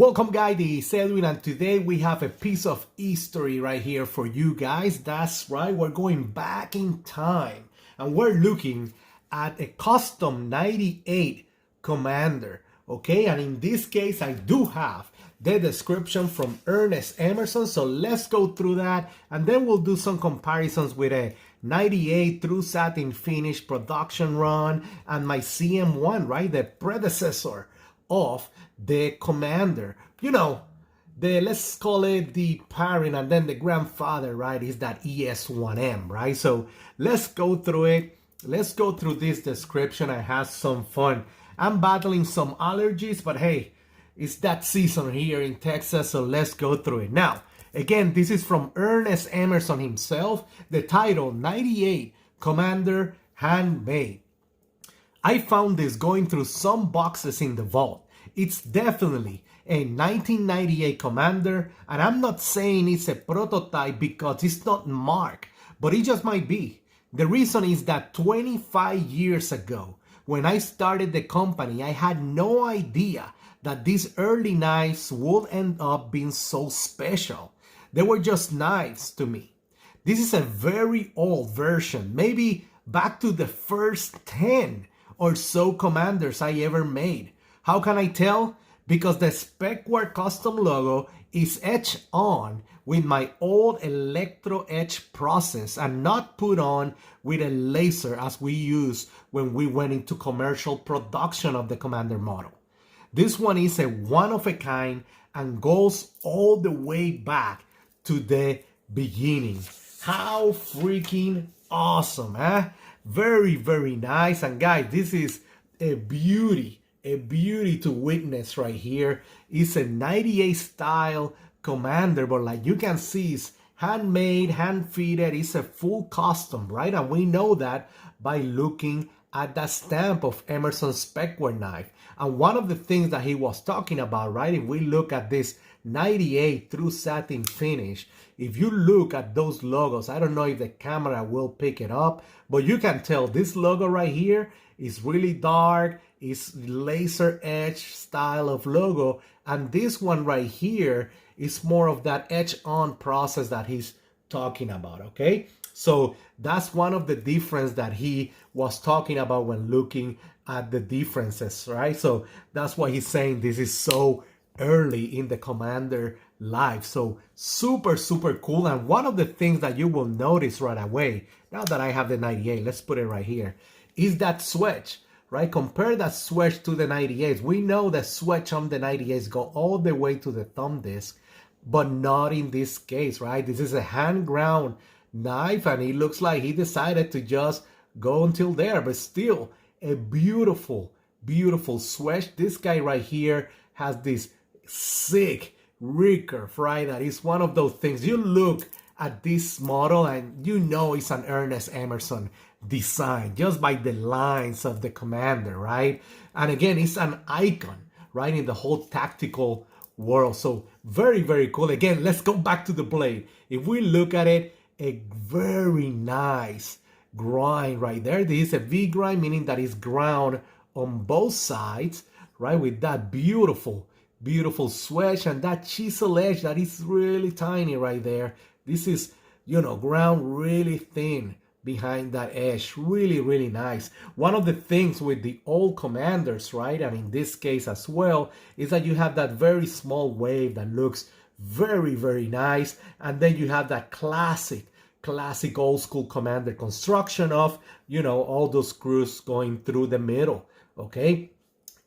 Welcome guys, this is Edwin, and today we have a piece of history right here for you guys. That's right, we're going back in time and we're looking at a custom 98 Commander. Okay, and in this case I do have the description from Ernest Emerson, so let's go through that and then we'll do some comparisons with a 98 through satin finish production run and my CM1, right, the predecessor of the Commander. You know, let's call it the parent, and then the grandfather, right, is that ES1M, right? So let's go through it. Let's go through this description and have some fun. I'm battling some allergies, but hey, it's that season here in Texas, so let's go through it. Now, again, this is from Ernest Emerson himself. The title, 98 Commander Handmade. I found this going through some boxes in the vault. It's definitely a 1998 Commander, and I'm not saying it's a prototype because it's not marked, but it just might be. The reason is that 25 years ago, when I started the company, I had no idea that these early knives would end up being so special. They were just knives to me. This is a very old version, maybe back to the first 10 or so Commanders I ever made. How can I tell? Because the Specware custom logo is etched on with my old electro etch process and not put on with a laser as we used when we went into commercial production of the Commander model. This one is a one of a kind and goes all the way back to the beginning. How freaking awesome, huh? Very, very nice. And guys, this is a beauty to witness right here. It's a 98 style Commander, but like you can see, it's handmade, hand fitted. It's a full custom, right? And we know that by looking at the stamp of Emerson Specware knife. And one of the things that he was talking about, right, if we look at this 98 through satin finish, if you look at those logos, I don't know if the camera will pick it up, but you can tell this logo right here is really dark. It's laser etch style of logo, and this one right here is more of that etch on process that he's talking about. Okay, so that's one of the difference that he was talking about when looking at the differences, right? So that's why he's saying this is so early in the Commander life. So super cool. And one of the things that you will notice right away, now that I have the 98, let's put it right here, is that switch, right? Compare that switch to the 98s. We know the switch on the 98s go all the way to the thumb disc, but not in this case, right? This is a hand ground knife, and it looks like he decided to just go until there, but still a beautiful switch. This guy right here has this sick recurve, right? That is one of those things. You look at this model and you know it's an Ernest Emerson design just by the lines of the Commander, right? And again, it's an icon, right, in the whole tactical world. So very cool. Again, let's go back to the blade. If we look at it, a very nice grind right there. This is a V grind, meaning that it's ground on both sides, right, with that beautiful switch and that chisel edge that is really tiny right there. This is, you know, ground really thin behind that edge. Really nice. One of the things with the old Commanders, right, and in this case as well, is that you have that very small wave that looks very nice, and then you have that classic old school Commander construction of, you know, all those screws going through the middle. Okay,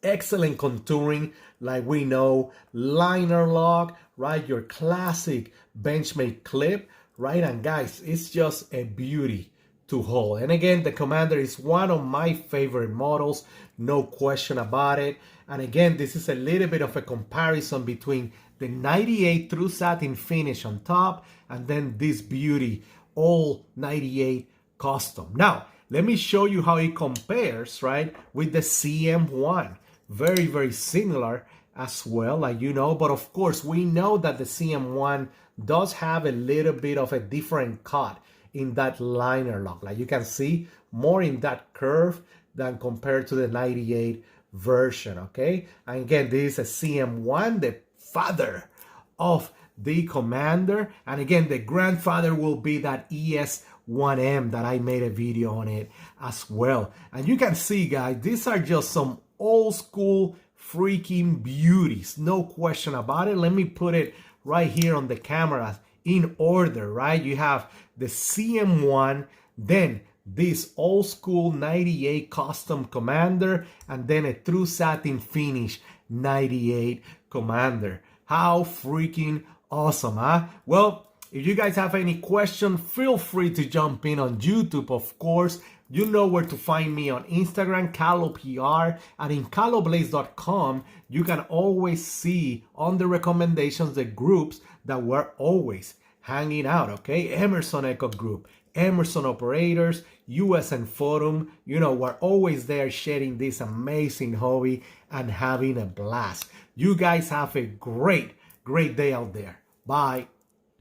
excellent contouring, like we know, liner lock, right, your classic Benchmade clip, right? And guys, it's just a beauty to hold. And again, the Commander is one of my favorite models, no question about it. And again, this is a little bit of a comparison between the 98 through satin finish on top and then this beauty all 98 custom. Now let me show you how it compares, right, with the CM1. Very similar as well, like, you know, but of course we know that the CM1 does have a little bit of a different cut in that liner lock. Like you can see more in that curve than compared to the 98 version. Okay, and again, this is a CM1, the father of the Commander. And again, the grandfather will be that ES1M that I made a video on it as well. And you can see, guys, these are just some old school freaking beauties, no question about it. Let me put it right here on the camera in order, right? You have the CM1, then this old school 98 custom Commander, and then a true satin finish 98 Commander. How freaking awesome, huh? Well, if you guys have any question, feel free to jump in on YouTube, of course. You know where to find me on Instagram, CaloPR, and in caloblaze.com, you can always see on the recommendations the groups that we're always hanging out, okay? Emerson Echo Group, Emerson Operators, USN Forum. You know, we're always there sharing this amazing hobby and having a blast. You guys have a great day out there. Bye.